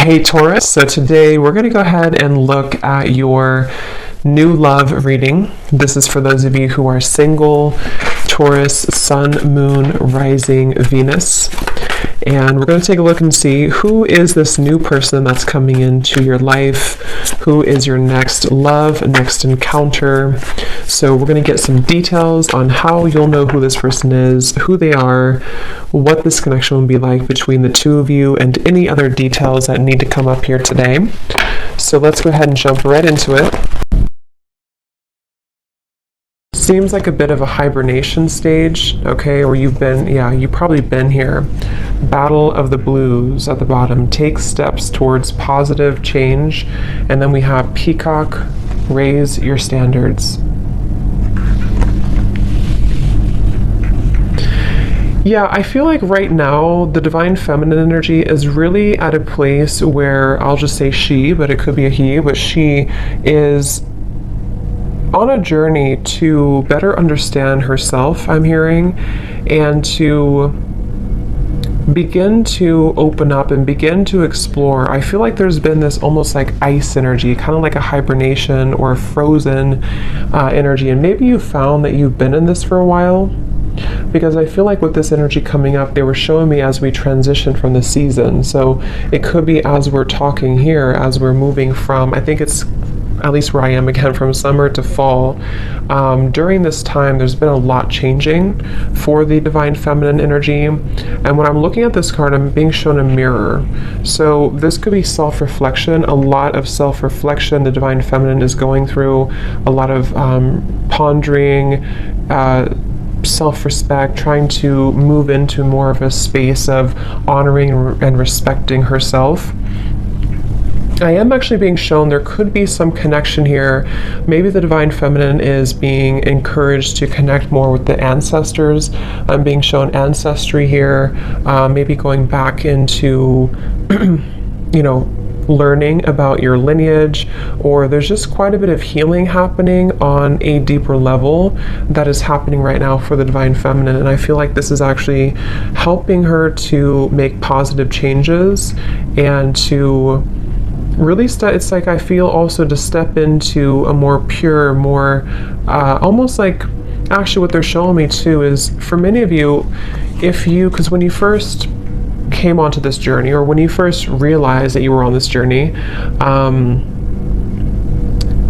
Hey Taurus, so today we're going to go ahead and look at your new love reading. This is for those of you who are single, Taurus, Sun, Moon, Rising, Venus. And we're going to take a look and see who is this new person that's coming into your life, who is your next love, next encounter. So we're going to get some details on how you'll know who this person is, who they are, what this connection will be like between the two of you, and any other details that need to come up here today. So let's go ahead and jump right into it. Seems like a bit of a hibernation stage, okay, or you've probably been here. Battle of the Blues at the bottom. Take steps towards positive change. And then we have Peacock, raise your standards. Yeah, I feel like right now the divine feminine energy is really at a place where, I'll just say she, but it could be a he, but she is on a journey to better understand herself, I'm hearing, and to begin to open up and begin to explore. I feel like there's been this almost like ice energy, kind of like a hibernation or a frozen energy, and maybe you found that you've been in this for a while, because I feel like with this energy coming up, they were showing me as we transition from the season. So it could be as we're talking here, as we're moving from, I think it's at least where I am again, from summer to fall. During this time, there's been a lot changing for the divine feminine energy. And when I'm looking at this card, I'm being shown a mirror. So this could be self-reflection, a lot of self-reflection the divine feminine is going through, a lot of pondering, self-respect, trying to move into more of a space of honoring and respecting herself. I am actually being shown there could be some connection here. Maybe the divine feminine is being encouraged to connect more with the ancestors. I'm being shown ancestry here, maybe going back into, learning about your lineage, or there's just quite a bit of healing happening on a deeper level that is happening right now for the divine feminine. And I feel like this is actually helping her to make positive changes and to really it's like I feel also to step into a more pure, more almost like, actually what they're showing me too is for many of you, because when you first came onto this journey, or when you first realized that you were on this journey,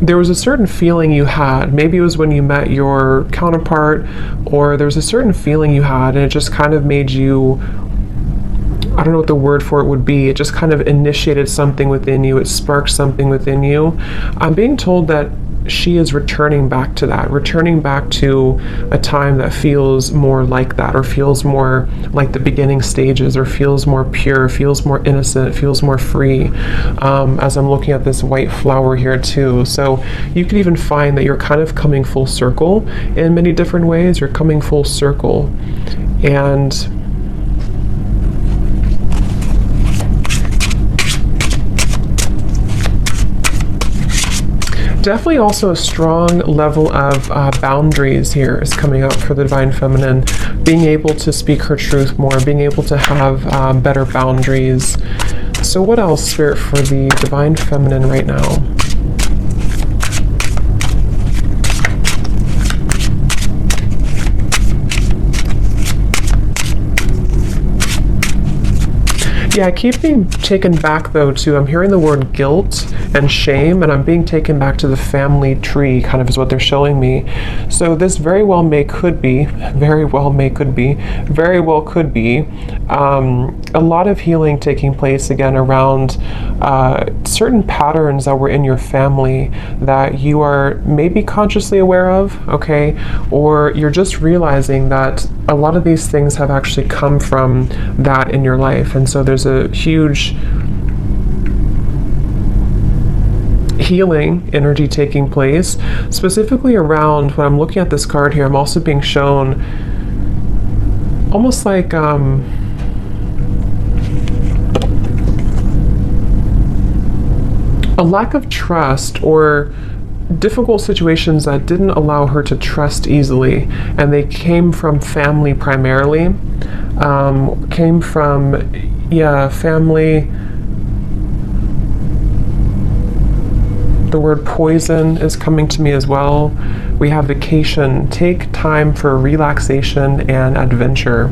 there was a certain feeling you had. Maybe it was when you met your counterpart, or there was a certain feeling you had, and it just kind of made you, I don't know what the word for it would be. It just kind of initiated something within you. It sparked something within you. I'm being told that she is returning back to that, returning back to a time that feels more like that, or feels more like the beginning stages, or feels more pure, feels more innocent, feels more free, as I'm looking at this white flower here too. So you could even find that you're kind of coming full circle in many different ways. You're coming full circle, and definitely also a strong level of boundaries here is coming up for the divine feminine, being able to speak her truth more, being able to have better boundaries. So what else, Spirit, for the divine feminine right now? Yeah, I keep being taken back though to, I'm hearing the word guilt and shame, and I'm being taken back to the family tree, kind of is what they're showing me. So this very well could be a lot of healing taking place again around certain patterns that were in your family that you are maybe consciously aware of, okay? Or you're just realizing that a lot of these things have actually come from that in your life. And so there's a huge healing energy taking place, specifically around, when I'm looking at this card here, I'm also being shown almost like a lack of trust, or difficult situations that didn't allow her to trust easily, and they came from family primarily, family The word poison is coming to me as well. We have vacation. Take time for relaxation and adventure.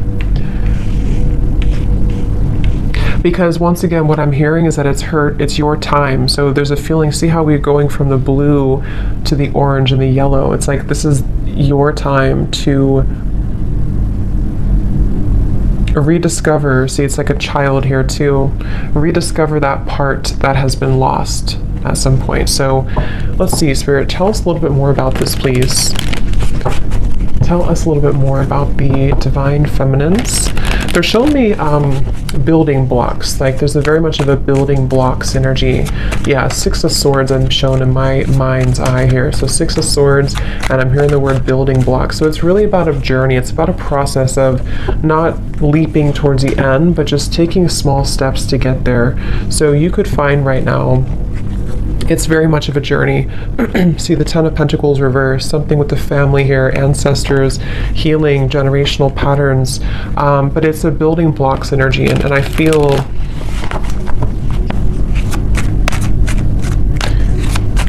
Because once again, what I'm hearing is that it's your time. So there's a feeling, see how we're going from the blue to the orange and the yellow. It's like this is your time to rediscover, see, it's like a child here too, rediscover that part that has been lost at some point. So let's see, Spirit, tell us a little bit more about this, please. Tell us a little bit more about the divine feminines. They're showing me building blocks. Like there's a very much of a building blocks energy. Yeah, 6 of Swords I'm shown in my mind's eye here. So 6 of Swords, and I'm hearing the word building blocks. So it's really about a journey. It's about a process of not leaping towards the end, but just taking small steps to get there. So you could find right now, it's very much of a journey. See the 10 of Pentacles reversed, something with the family here, ancestors, healing, generational patterns. But it's a building blocks energy, and I feel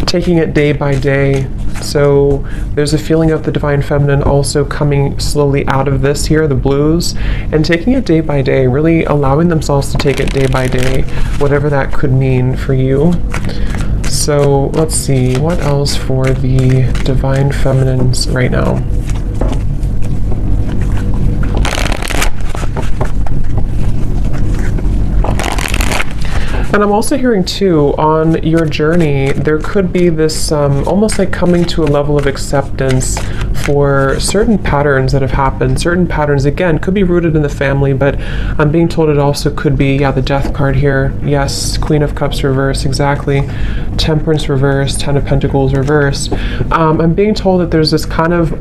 taking it day by day. So there's a feeling of the divine feminine also coming slowly out of this here, the blues, and taking it day by day, really allowing themselves to take it day by day, whatever that could mean for you. So let's see, what else for the divine feminines right now? And I'm also hearing too, on your journey, there could be this almost like coming to a level of acceptance for certain patterns that have happened. Certain patterns, again, could be rooted in the family, but I'm being told it also could be, yeah, the Death card here. Yes, Queen of Cups reversed, exactly. Temperance reversed, 10 of Pentacles reversed. I'm being told that there's this kind of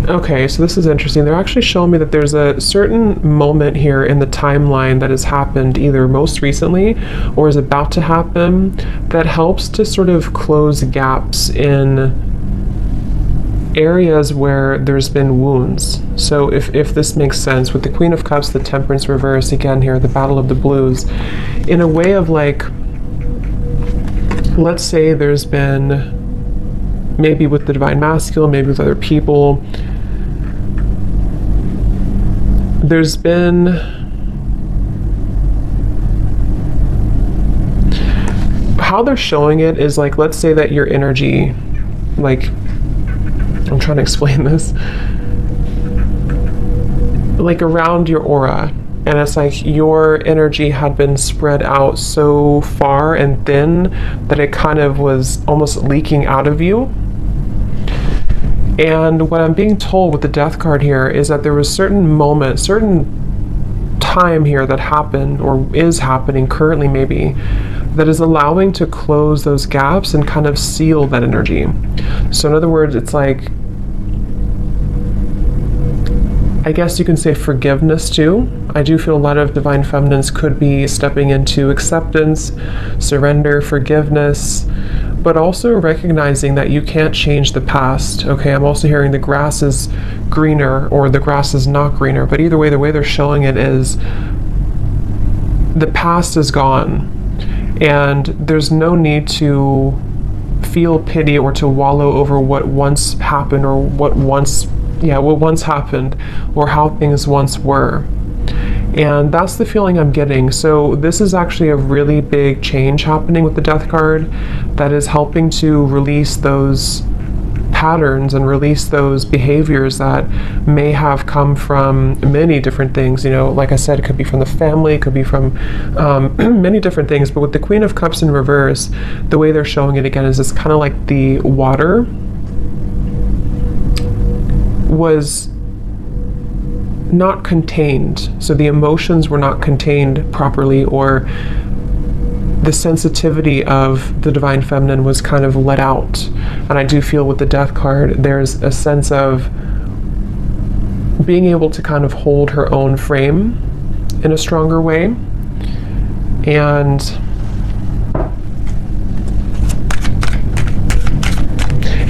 okay, so this is interesting. They're actually showing me that there's a certain moment here in the timeline that has happened either most recently or is about to happen that helps to sort of close gaps in areas where there's been wounds. So if this makes sense, with the Queen of Cups, the Temperance reverse, again here, the Battle of the Blues, in a way of like, let's say there's been, maybe with the Divine Masculine, maybe with other people, there's been how they're showing it is like, let's say that your energy, like, I'm trying to explain this, like around your aura, and it's like your energy had been spread out so far and thin that it kind of was almost leaking out of you. And what I'm being told with the Death card here is that there was certain moment, certain time here that happened or is happening currently maybe, that is allowing to close those gaps and kind of seal that energy. So in other words, it's like, I guess you can say forgiveness too. I do feel a lot of divine feminines could be stepping into acceptance, surrender, forgiveness, but also recognizing that you can't change the past. Okay, I'm also hearing the grass is greener or the grass is not greener, but either way, the way they're showing it is the past is gone and there's no need to feel pity or to wallow over what once happened or what once happened or how things once were. And that's the feeling I'm getting. So this is actually a really big change happening with the Death card that is helping to release those patterns and release those behaviors that may have come from many different things. You know, like I said, it could be from the family, it could be from many different things. But with the Queen of Cups in reverse, the way they're showing it again is it's kind of like the water was not contained. So the emotions were not contained properly, or the sensitivity of the divine feminine was kind of let out. And I do feel with the Death card, there's a sense of being able to kind of hold her own frame in a stronger way. And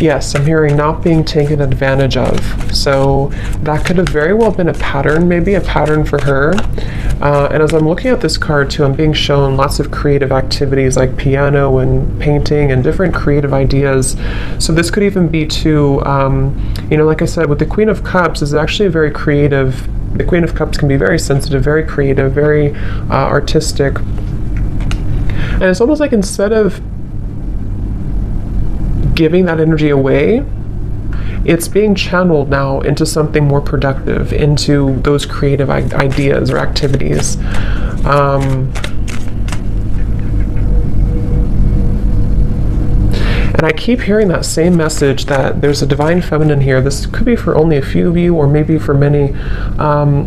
Yes, I'm hearing not being taken advantage of. So that could have very well been a pattern, maybe a pattern for her. And as I'm looking at this card too, I'm being shown lots of creative activities like piano and painting and different creative ideas. So this could even be to, you know, like I said, with the Queen of Cups is actually a very creative. The Queen of Cups can be very sensitive, very creative, very artistic. And it's almost like instead of giving that energy away, it's being channeled now into something more productive, into those creative ideas or activities. And I keep hearing that same message that there's a divine feminine here. This could be for only a few of you, or maybe for many,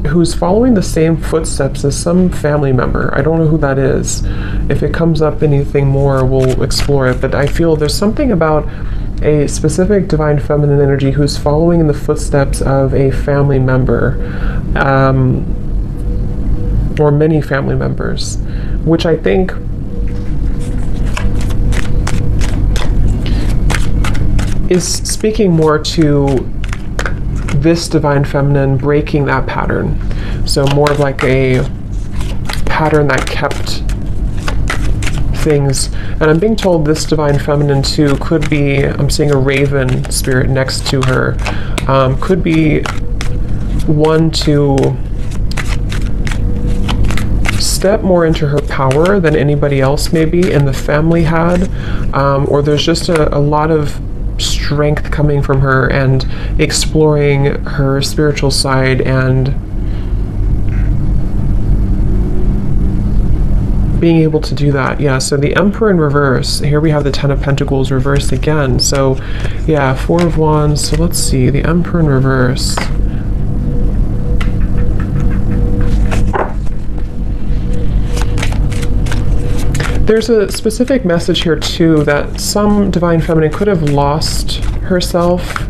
who's following the same footsteps as some family member. I don't know who that is. If it comes up anything more, we'll explore it. But I feel there's something about a specific divine feminine energy who's following in the footsteps of a family member, or many family members, which I think is speaking more to this divine feminine breaking that pattern. So more of like a pattern that kept things. And I'm being told this divine feminine too could be, I'm seeing a raven spirit next to her, could be one to step more into her power than anybody else maybe in the family had, or there's just a lot of strength coming from her and exploring her spiritual side and being able to do that. Yeah, so the Emperor in reverse. Here we have the Ten of Pentacles reversed again. So yeah, Four of Wands. So let's see, the Emperor in reverse. There's a specific message here too that some divine feminine could have lost herself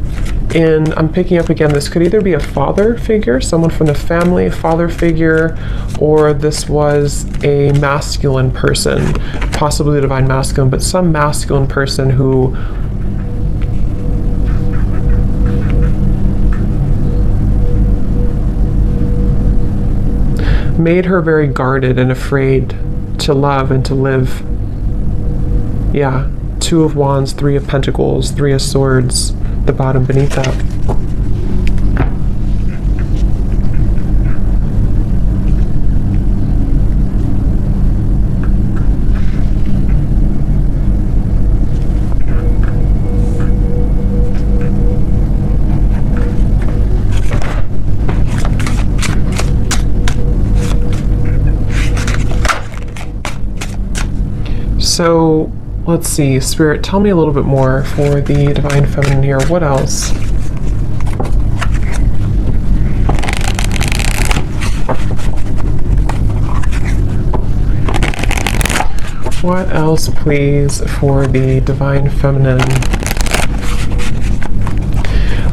in, I'm picking up again, this could either be a father figure, someone from the family, father figure, or this was a masculine person, possibly a divine masculine, but some masculine person who made her very guarded and afraid to love and to live. Yeah, Two of Wands, Three of Pentacles, Three of Swords, the bottom beneath that. So let's see, Spirit, tell me a little bit more for the divine feminine here. What else? What else, please, for the divine feminine?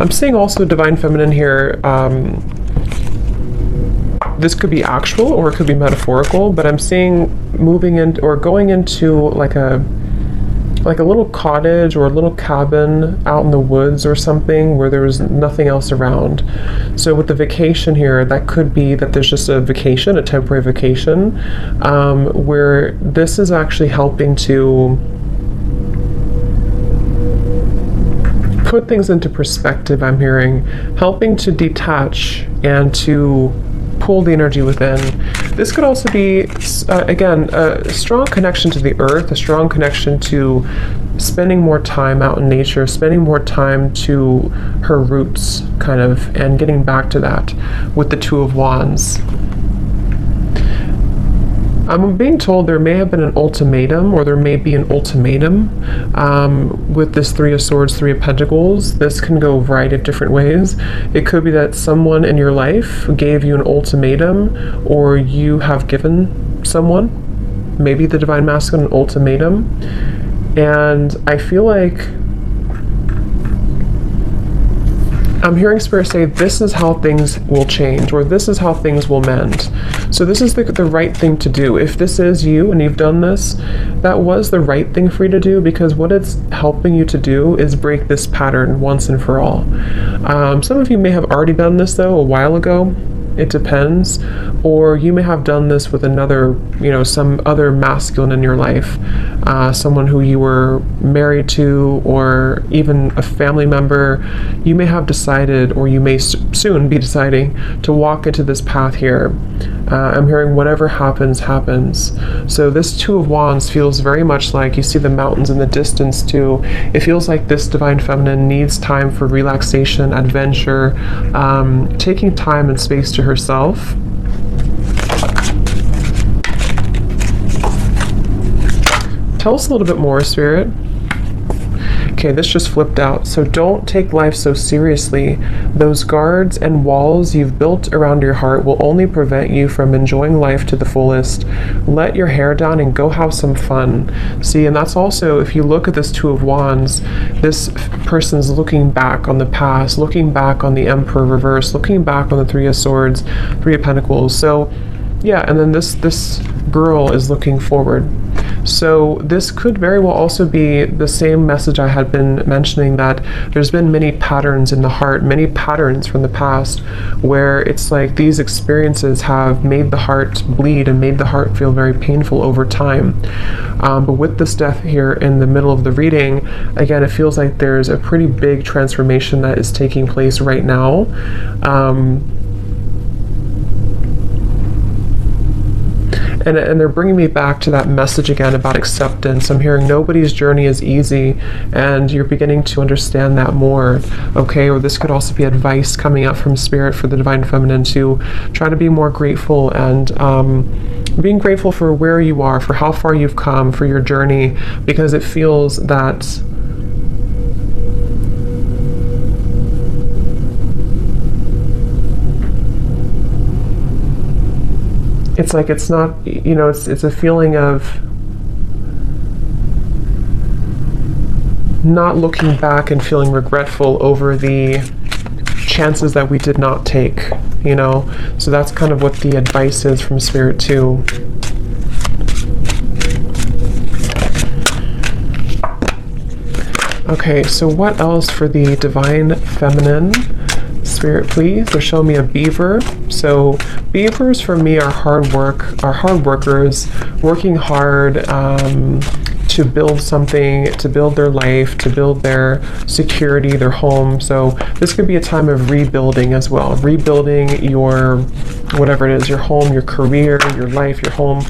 I'm seeing also divine feminine here. This could be actual or it could be metaphorical, but I'm seeing moving in or going into like a little cottage or a little cabin out in the woods or something where there was nothing else around. So with the vacation here, that could be that there's just a vacation, a temporary vacation, where this is actually helping to put things into perspective. I'm hearing helping to detach and to pull the energy within. This could also be, again, a strong connection to the earth, a strong connection to spending more time out in nature, spending more time to her roots, kind of, and getting back to that with the Two of Wands. I'm being told there may have been an ultimatum, or there may be an ultimatum with this Three of Swords, Three of Pentacles. This can go a variety of different ways. It could be that someone in your life gave you an ultimatum, or you have given someone, maybe the divine masculine, an ultimatum. And I feel like I'm hearing Spirit say this is how things will change, or this is how things will mend. So this is the right thing to do. If this is you and you've done this, that was the right thing for you to do, because what it's helping you to do is break this pattern once and for all. Some of you may have already done this though a while ago. It depends. Or you may have done this with another, some other masculine in your life, someone who you were married to, or even a family member. You may have decided, or you may soon be deciding, to walk into this path here. I'm hearing whatever happens, happens. So this Two of Wands feels very much like, you see the mountains in the distance too. It feels like this Divine Feminine needs time for relaxation, adventure, taking time and space to herself. Tell us a little bit more, Spirit. Okay, this just flipped out. So don't take life so seriously. Those guards and walls you've built around your heart will only prevent you from enjoying life to the fullest. Let your hair down and go have some fun. See, and that's also, if you look at this Two of Wands, this person's looking back on the past, looking back on the Emperor reverse, looking back on the Three of Swords, Three of Pentacles. So yeah, and then this girl is looking forward. So this could very well also be the same message I had been mentioning, that there's been many patterns in the heart, many patterns from the past, where it's like these experiences have made the heart bleed and made the heart feel very painful over time. But with this death here in the middle of the reading, again, it feels like there's a pretty big transformation that is taking place right now. And they're bringing me back to that message again about acceptance. I'm hearing nobody's journey is easy, and you're beginning to understand that more, okay? Or this could also be advice coming out from Spirit for the Divine Feminine to try to be more grateful, and being grateful for where you are, for how far you've come, for your journey, because it feels that it's like it's not, it's a feeling of not looking back and feeling regretful over the chances that we did not take, So that's kind of what the advice is from Spirit too. Okay, so what else for the Divine Feminine? Spirit, please. They're showing me a beaver. So beavers for me are hard workers, working hard to build something, to build their life, to build their security, their home. So this could be a time of rebuilding as well, rebuilding your, whatever it is, your home, your career, your life, your home.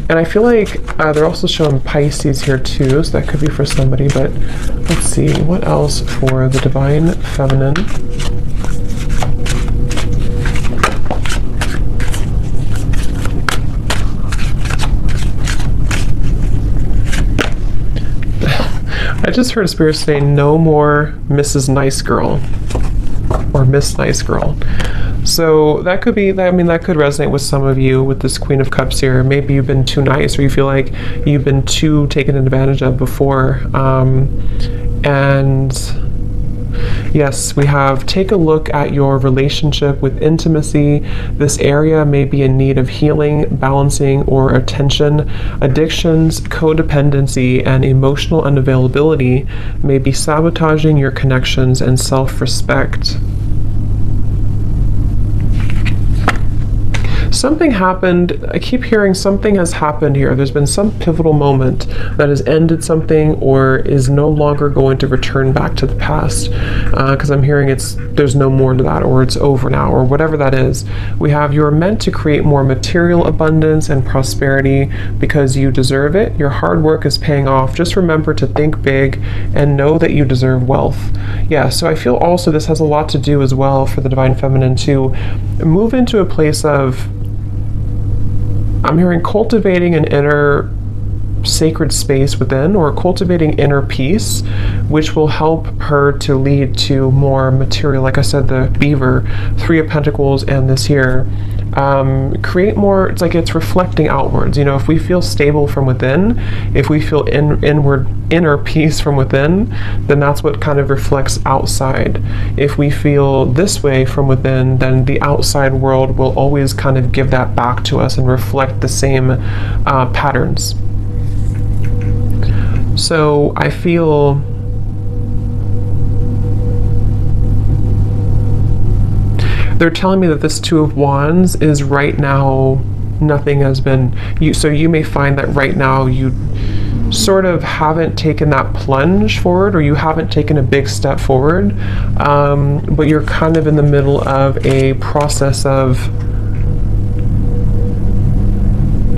And I feel like they're also showing Pisces here too, so that could be for somebody, but let's see, what else for the Divine Feminine? I just heard Spirit say, no more Mrs. Nice Girl, or Miss Nice Girl. So that could be, that could resonate with some of you with this Queen of Cups here. Maybe you've been too nice, or you feel like you've been too taken advantage of before. And yes, we have, take a look at your relationship with intimacy. This area may be in need of healing, balancing, or attention. Addictions, codependency, and emotional unavailability may be sabotaging your connections and self-respect. Something happened, I keep hearing something has happened here. There's been some pivotal moment that has ended something, or is no longer going to return back to the past. Because I'm hearing there's no more to that, or it's over now, or whatever that is. We have, you're meant to create more material abundance and prosperity because you deserve it. Your hard work is paying off. Just remember to think big and know that you deserve wealth. Yeah, so I feel also this has a lot to do as well for the Divine Feminine to move into a place of, I'm hearing cultivating an inner sacred space within, or cultivating inner peace, which will help her to lead to more material. Like I said, the beaver, Three of Pentacles, and this here. create more. It's like it's reflecting outwards. You know, if we feel stable from within, if we feel inner peace from within, then that's what kind of reflects outside. If we feel this way from within, then the outside world will always kind of give that back to us and reflect the same patterns. So I feel they're telling me that this Two of Wands is right now, nothing has been, so you may find that right now you sort of haven't taken that plunge forward, or you haven't taken a big step forward, but you're kind of in the middle of a process of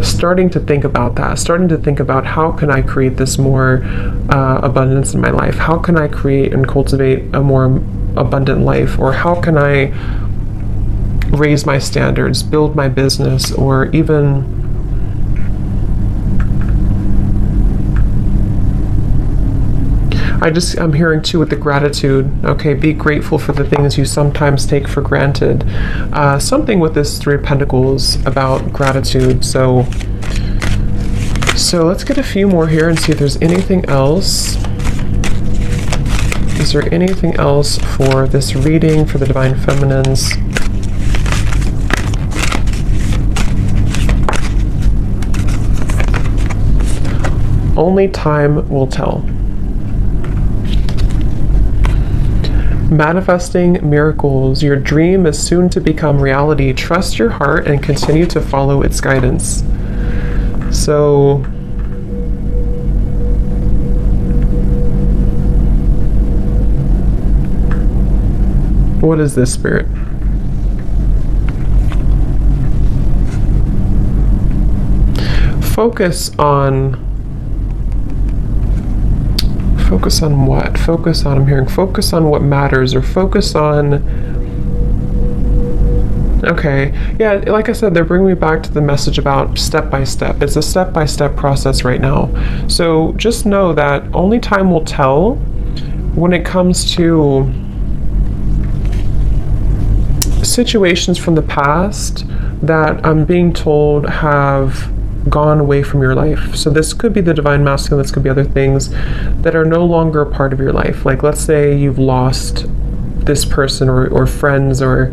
starting to think about that, starting to think about how can I create this more abundance in my life? How can I create and cultivate a more abundant life? Or how can I raise my standards, build my business, or even I'm hearing too with the gratitude, okay, be grateful for the things you sometimes take for granted. Something with this Three of Pentacles about gratitude. So let's get a few more here and see if there's anything else. Is there anything else for this reading for the Divine Feminines? Only time will tell. Manifesting miracles. Your dream is soon to become reality. Trust your heart and continue to follow its guidance. So what is this, Spirit? Focus on what? Focus on, I'm hearing, focus on what matters, or focus on, okay, yeah, like I said, they're bringing me back to the message about step by step. It's a step-by-step process right now. So just know that only time will tell when it comes to situations from the past that I'm being told have gone away from your life. So this could be the Divine Masculine, this could be other things that are no longer a part of your life. Like, let's say you've lost this person or friends, or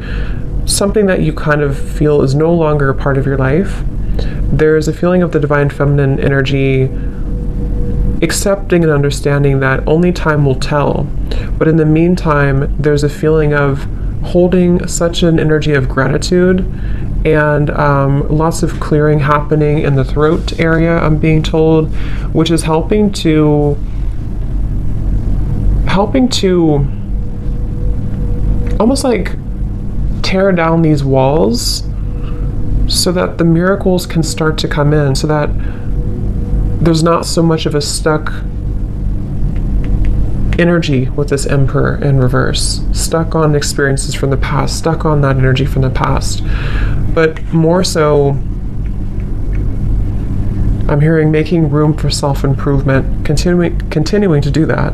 something that you kind of feel is no longer a part of your life. There's a feeling of the Divine Feminine energy accepting and understanding that only time will tell. But in the meantime, there's a feeling of holding such an energy of gratitude, and lots of clearing happening in the throat area, I'm being told, which is helping to almost like tear down these walls so that the miracles can start to come in, so that there's not so much of a stuck energy with this Emperor in reverse, stuck on experiences from the past, stuck on that energy from the past. But more so, I'm hearing making room for self-improvement, continuing to do that.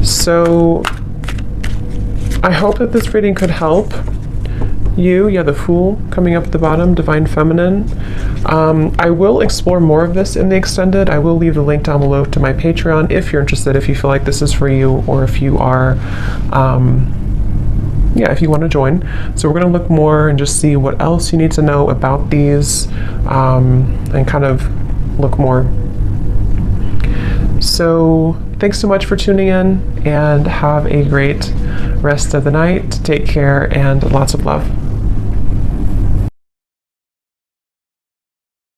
So I hope that this reading could help you. Yeah, the Fool coming up at the bottom, Divine Feminine. I will explore more of this in the extended. I will leave the link down below to my Patreon if you're interested, if you feel like this is for you, or if you are, if you want to join. So we're going to look more and just see what else you need to know about these, and kind of look more. So thanks so much for tuning in, and have a great rest of the night. Take care, and lots of love.